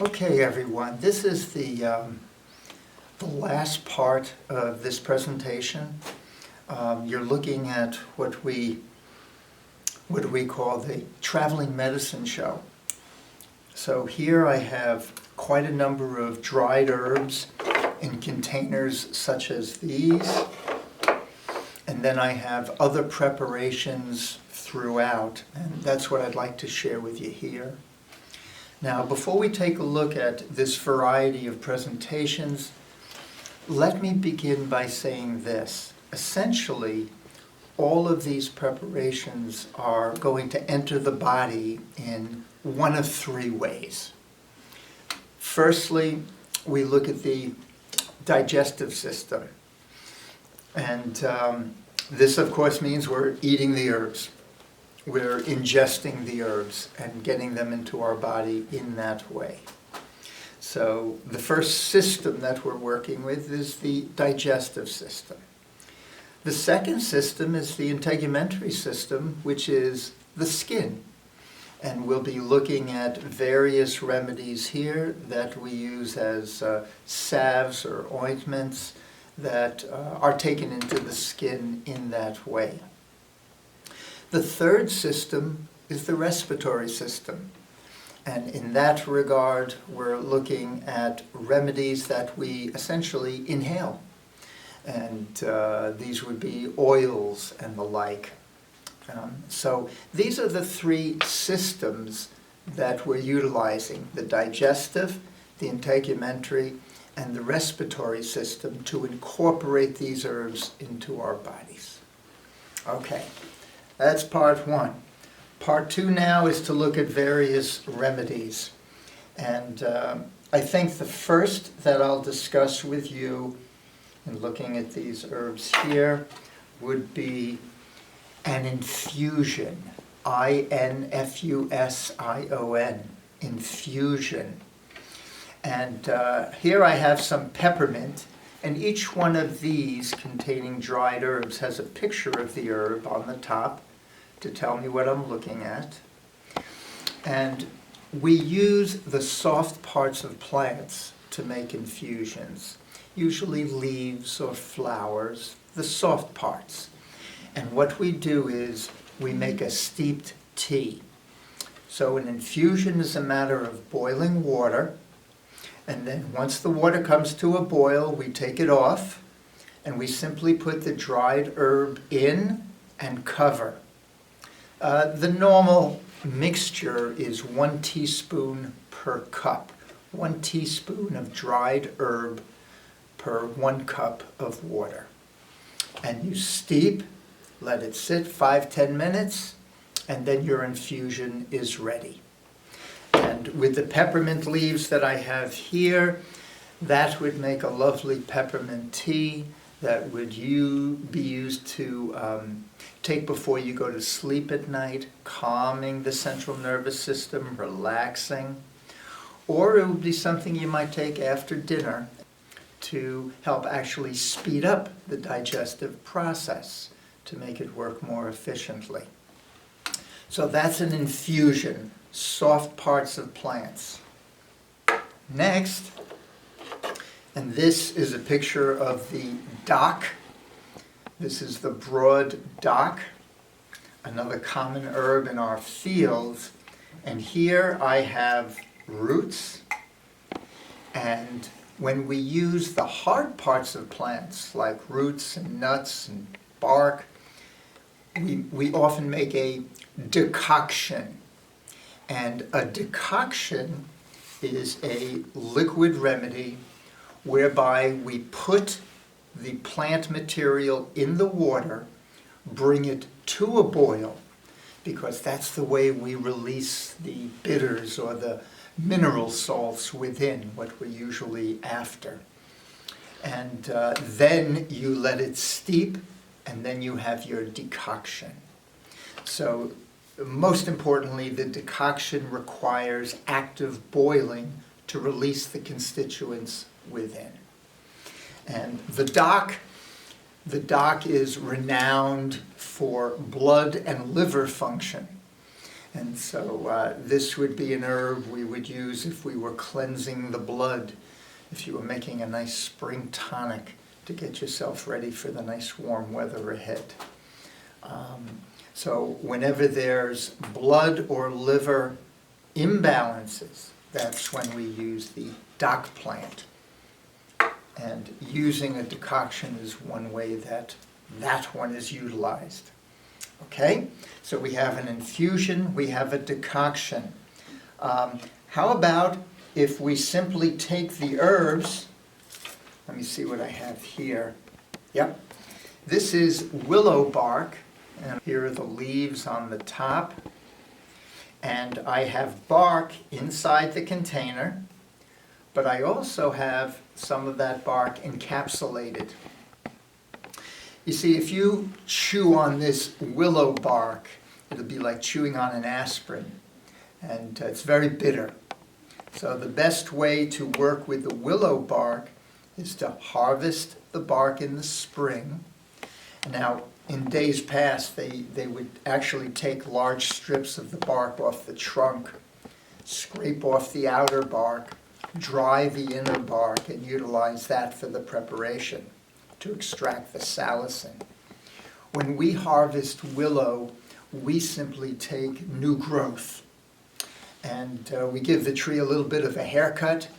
Okay, everyone, this is the last part of this presentation. You're looking at what we call the traveling medicine show. So here I have quite a number of dried herbs in containers such as these, and then I have other preparations throughout, and that's what I'd like to share with you here. Now, before we take a look at this variety of presentations, let me begin by saying this. Essentially, all of these preparations are going to enter the body in one of three ways. Firstly, we look at the digestive system. And this, of course, means we're eating the herbs. We're ingesting the herbs and getting them into our body in that way. So the first system that we're working with is the digestive system. The second system is the integumentary system, which is the skin. And we'll be looking at various remedies here that we use as salves or ointments that are taken into the skin in that way. The third system is the respiratory system. And in that regard, we're looking at remedies that we essentially inhale. And these would be oils and the like. So these are the three systems that we're utilizing: the digestive, the integumentary, and the respiratory system to incorporate these herbs into our bodies. Okay. That's part one. Part two now is to look at various remedies. And I think the first that I'll discuss with you in looking at these herbs here would be an infusion. I-N-F-U-S-I-O-N. Infusion. And here I have some peppermint. And each one of these containing dried herbs has a picture of the herb on the top to tell me what I'm looking at. And we use the soft parts of plants to make infusions, usually leaves or flowers, the soft parts. And what we do is we make a steeped tea. So an infusion is a matter of boiling water, and then once the water comes to a boil, we take it off, and we simply put the dried herb in and cover. The normal mixture is 1 teaspoon per cup. 1 teaspoon of dried herb per 1 cup of water. And you steep, let it sit 5-10 minutes, and then your infusion is ready. And with the peppermint leaves that I have here, that would make a lovely peppermint tea that would be used to take before you go to sleep at night, calming the central nervous system, relaxing. Or it would be something you might take after dinner to help actually speed up the digestive process to make it work more efficiently. So that's an infusion, soft parts of plants. Next, and this is a picture of the dock. This is the broad dock, another common herb in our fields. And here I have roots. And when we use the hard parts of plants, like roots and nuts and bark, we often make a decoction. And a decoction is a liquid remedy whereby we put the plant material in the water, bring it to a boil, because that's the way we release the bitters or the mineral salts within, what we're usually after. And then you let it steep, and then you have your decoction. So most importantly, the decoction requires active boiling to release the constituents within. And the dock is renowned for blood and liver function. And so this would be an herb we would use if we were cleansing the blood, if you were making a nice spring tonic to get yourself ready for the nice warm weather ahead. So whenever there's blood or liver imbalances, that's when we use the dock plant. And using a decoction is one way that one is utilized. Okay, so we have an infusion, we have a decoction. How about if we simply take the herbs, let me see what I have here. Yep, this is willow bark, and here are the leaves on the top. And I have bark inside the container, but I also have some of that bark encapsulated. You see, if you chew on this willow bark, it'll be like chewing on an aspirin, and it's very bitter. So the best way to work with the willow bark is to harvest the bark in the spring. Now, in days past, they would actually take large strips of the bark off the trunk, scrape off the outer bark, dry the inner bark, and utilize that for the preparation to extract the salicin. When we harvest willow, we simply take new growth, and we give the tree a little bit of a haircut,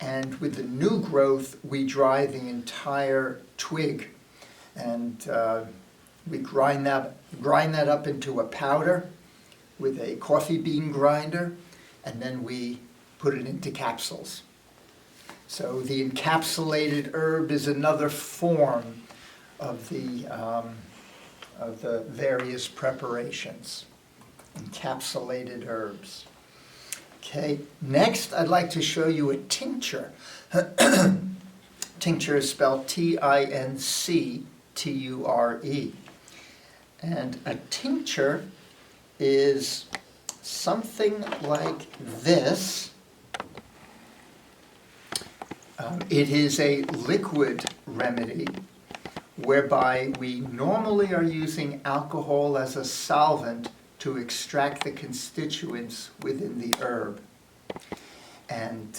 and with the new growth, we dry the entire twig, and we grind that up into a powder with a coffee bean grinder, and then we put it into capsules. So the encapsulated herb is another form of the various preparations. Encapsulated herbs. Okay, next I'd like to show you a tincture. Tincture is spelled Tincture. And a tincture is something like this. It is a liquid remedy whereby we normally are using alcohol as a solvent to extract the constituents within the herb. And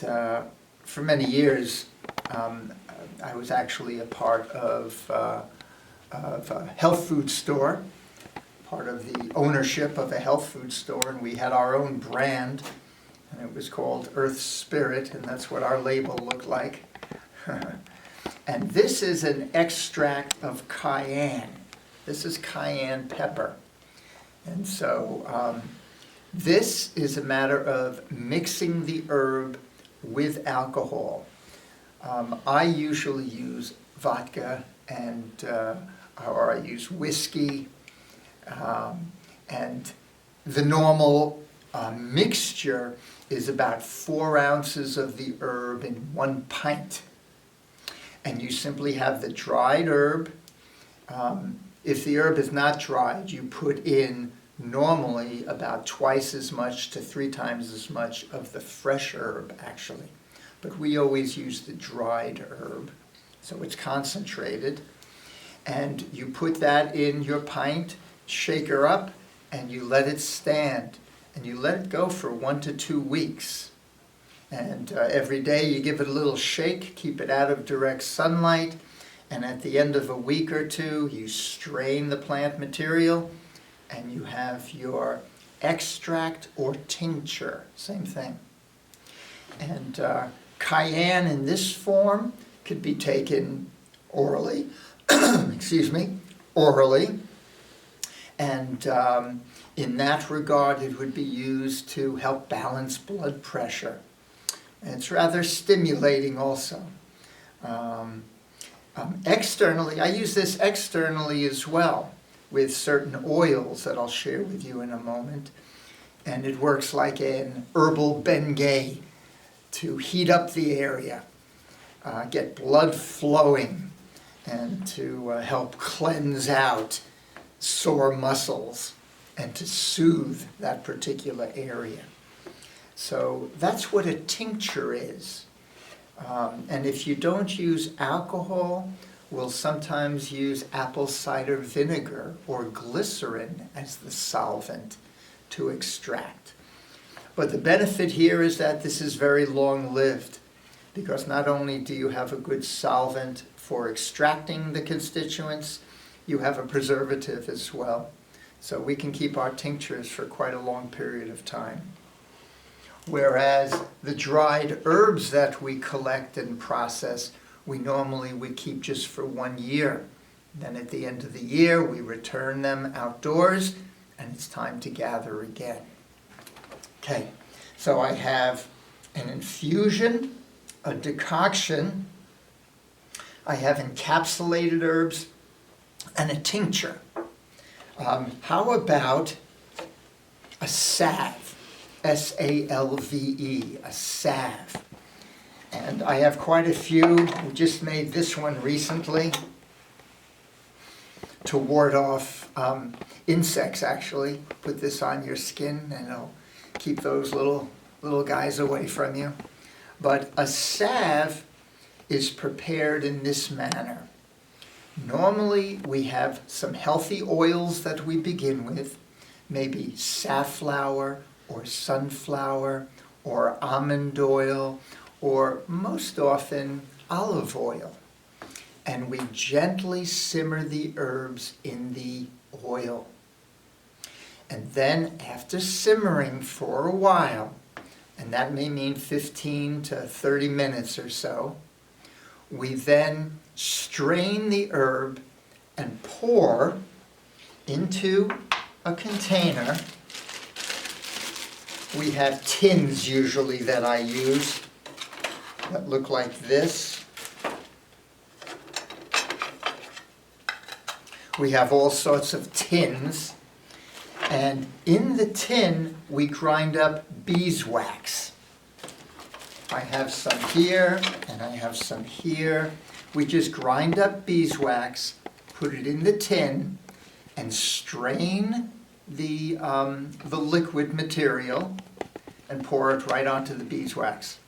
for many years, I was actually a part of a health food store, part of the ownership of a health food store, and we had our own brand, and it was called Earth Spirit, and that's what our label looked like. And this is an extract of cayenne. This is cayenne pepper. And so this is a matter of mixing the herb with alcohol. I usually use vodka or I use whiskey, and the normal mixture is about 4 ounces of the herb in 1 pint. And you simply have the dried herb. If the herb is not dried, you put in normally about twice as much to 3 times as much of the fresh herb, actually. But we always use the dried herb, so it's concentrated. And you put that in your pint, shaker up, and you let it stand. And you let it go for 1 to 2 weeks. And every day you give it a little shake, keep it out of direct sunlight, and at the end of a week or 2, you strain the plant material, and you have your extract or tincture, same thing. And cayenne in this form could be taken orally, orally, and in that regard it would be used to help balance blood pressure. And it's rather stimulating also. Externally, I use this externally as well with certain oils that I'll share with you in a moment. And it works like an herbal Bengay to heat up the area, get blood flowing, and to help cleanse out sore muscles and to soothe that particular area. So that's what a tincture is. And if you don't use alcohol, we'll sometimes use apple cider vinegar or glycerin as the solvent to extract. But the benefit here is that this is very long-lived, because not only do you have a good solvent for extracting the constituents, you have a preservative as well. So we can keep our tinctures for quite a long period of time. Whereas the dried herbs that we collect and process, we normally would keep just for 1 year. Then at the end of the year, we return them outdoors, and it's time to gather again. Okay, so I have an infusion, a decoction, I have encapsulated herbs, and a tincture. How about a salve? S-A-L-V-E, a salve. And I have quite a few. We just made this one recently to ward off insects, actually. Put this on your skin and it'll keep those little guys away from you. But a salve is prepared in this manner. Normally we have some healthy oils that we begin with, maybe safflower or sunflower or almond oil, or most often olive oil. And we gently simmer the herbs in the oil. And then after simmering for a while, and that may mean 15 to 30 minutes or so, we then strain the herb and pour into a container. We have tins usually that I use that look like this. We have all sorts of tins, and in the tin we grind up beeswax. I have some here and I have some here. We just grind up beeswax, put it in the tin, and strain the liquid material and pour it right onto the beeswax.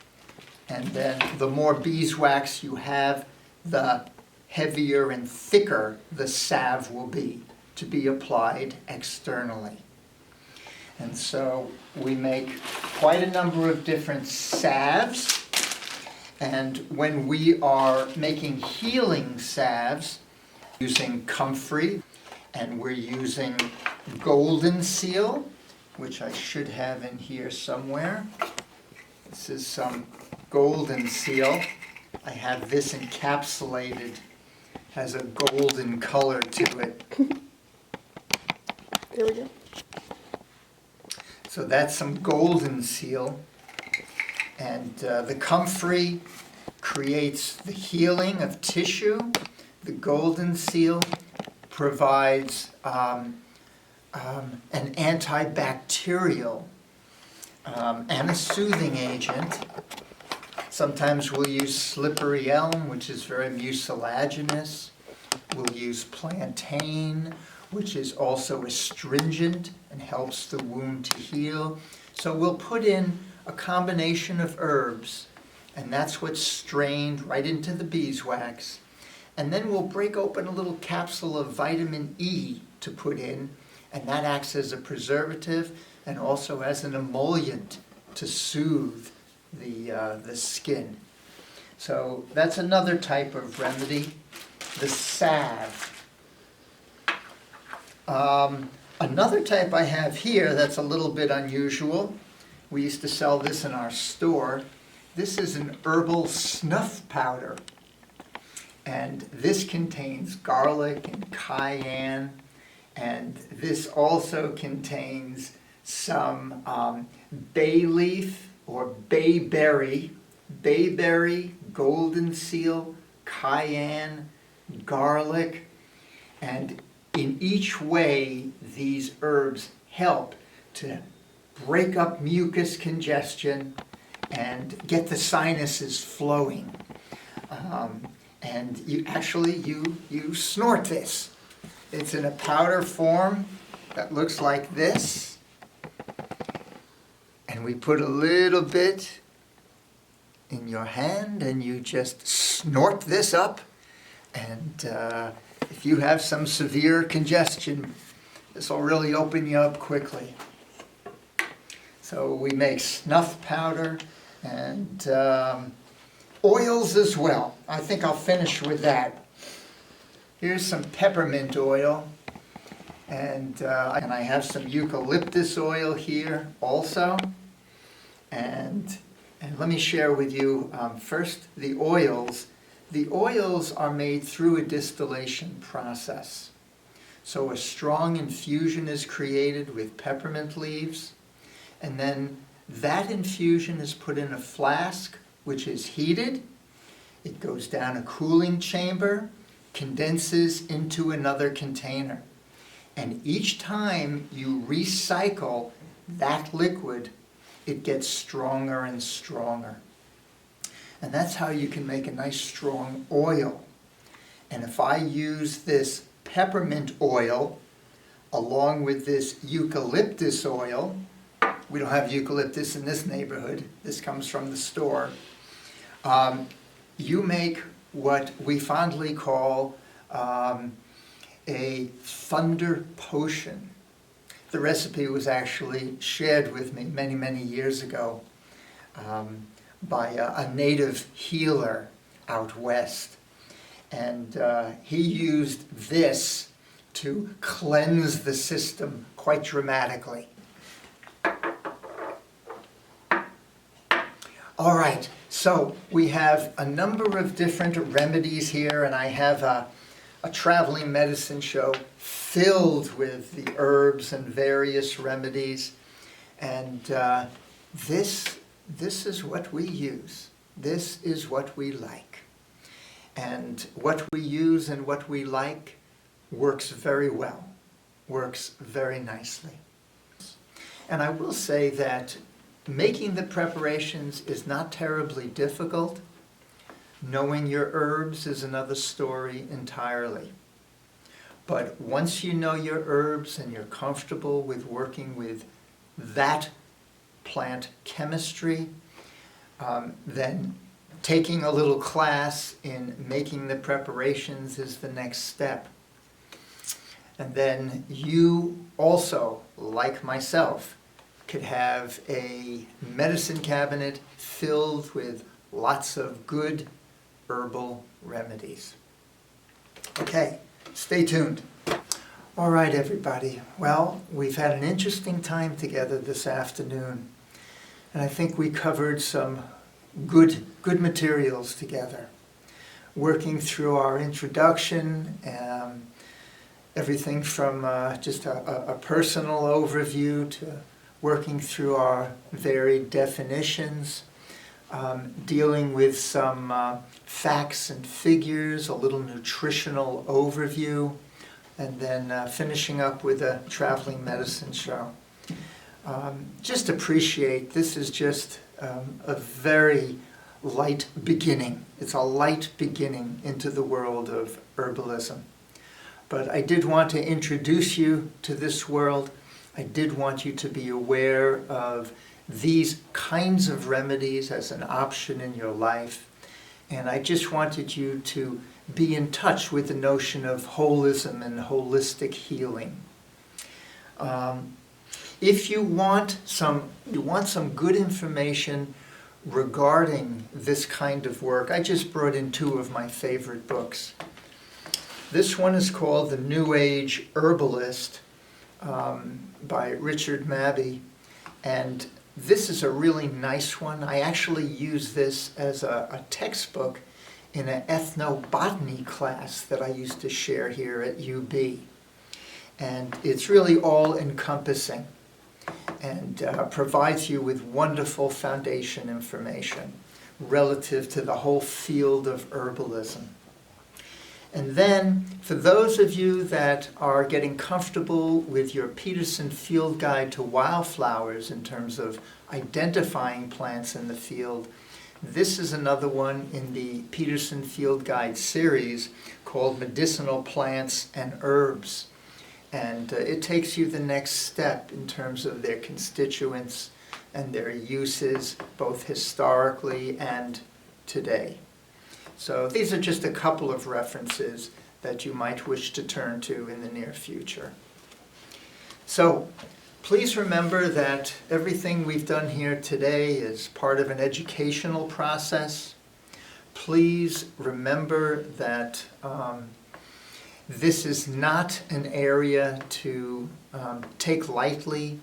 And then the more beeswax you have, the heavier and thicker the salve will be to be applied externally. And so we make quite a number of different salves. And when we are making healing salves, using comfrey, and we're using golden seal, which I should have in here somewhere. This is some golden seal. I have this encapsulated, has a golden color to it. There we go. So that's some golden seal. And the comfrey creates the healing of tissue. The golden seal provides an antibacterial and a soothing agent. Sometimes we'll use slippery elm, which is very mucilaginous. We'll use plantain, which is also astringent and helps the wound to heal. So we'll put in a combination of herbs, and that's what's strained right into the beeswax. And then we'll break open a little capsule of vitamin E to put in, and that acts as a preservative and also as an emollient to soothe the skin. So that's another type of remedy, the salve. Another type I have here that's a little bit unusual. We used to sell this in our store. This is an herbal snuff powder. And this contains garlic and cayenne. And this also contains some bay leaf or bayberry, golden seal, cayenne, garlic. And in each way, these herbs help to break up mucus congestion and get the sinuses flowing. And you snort this. It's in a powder form that looks like this. And we put a little bit in your hand and you just snort this up. And if you have some severe congestion, this will really open you up quickly. So we make snuff powder and oils as well. I think I'll finish with that. Here's some peppermint oil, and I have some eucalyptus oil here also. And let me share with you first the oils. The oils are made through a distillation process. So a strong infusion is created with peppermint leaves, and then that infusion is put in a flask which is heated. It goes down a cooling chamber, condenses into another container. And each time you recycle that liquid, it gets stronger and stronger. And that's how you can make a nice strong oil. And if I use this peppermint oil along with this eucalyptus oil, we don't have eucalyptus in this neighborhood, this comes from the store, you make what we fondly call a thunder potion. The recipe was actually shared with me many, many years ago by a native healer out west. And he used this to cleanse the system quite dramatically. All right, so we have a number of different remedies here, and I have a traveling medicine show filled with the herbs and various remedies. And this is what we use. This is what we like. And what we use and what we like works very well, works very nicely. And I will say that making the preparations is not terribly difficult. Knowing your herbs is another story entirely. But once you know your herbs and you're comfortable with working with that plant chemistry, then taking a little class in making the preparations is the next step. And then you also, like myself, could have a medicine cabinet filled with lots of good herbal remedies. Okay, stay tuned. All right, everybody. Well, we've had an interesting time together this afternoon, and I think we covered some good materials together. Working through our introduction, everything from just a personal overview to working through our varied definitions, dealing with some facts and figures, a little nutritional overview, and then finishing up with a traveling medicine show. Just appreciate, this is just a very light beginning. It's a light beginning into the world of herbalism. But I did want to introduce you to this world. I did want you to be aware of these kinds of remedies as an option in your life. And I just wanted you to be in touch with the notion of holism and holistic healing. If you want some good information regarding this kind of work, I just brought in two of my favorite books. This one is called The New Age Herbalist by Richard Mabey, and this is a really nice one. I actually use this as a textbook in an ethnobotany class that I used to share here at UB. And it's really all-encompassing and provides you with wonderful foundation information relative to the whole field of herbalism. And then, for those of you that are getting comfortable with your Peterson Field Guide to Wildflowers in terms of identifying plants in the field, this is another one in the Peterson Field Guide series called Medicinal Plants and Herbs. And it takes you the next step in terms of their constituents and their uses, both historically and today. So these are just a couple of references that you might wish to turn to in the near future. So Please remember that everything we've done here today is part of an educational process. Please remember that this is not an area to take lightly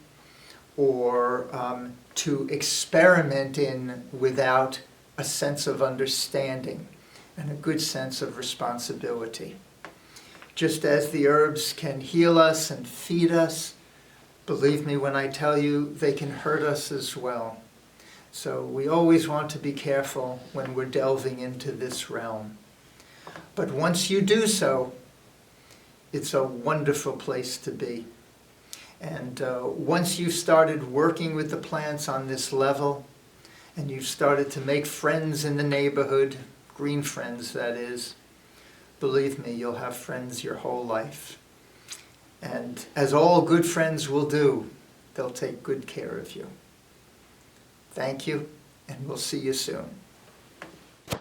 or to experiment in without a sense of understanding and a good sense of responsibility. Just as the herbs can heal us and feed us, believe me when I tell you, they can hurt us as well. So we always want to be careful when we're delving into this realm. But once you do so, it's a wonderful place to be. And once you've started working with the plants on this level, and you've started to make friends in the neighborhood, green friends that is, believe me, you'll have friends your whole life. And as all good friends will do, they'll take good care of you. Thank you, and we'll see you soon.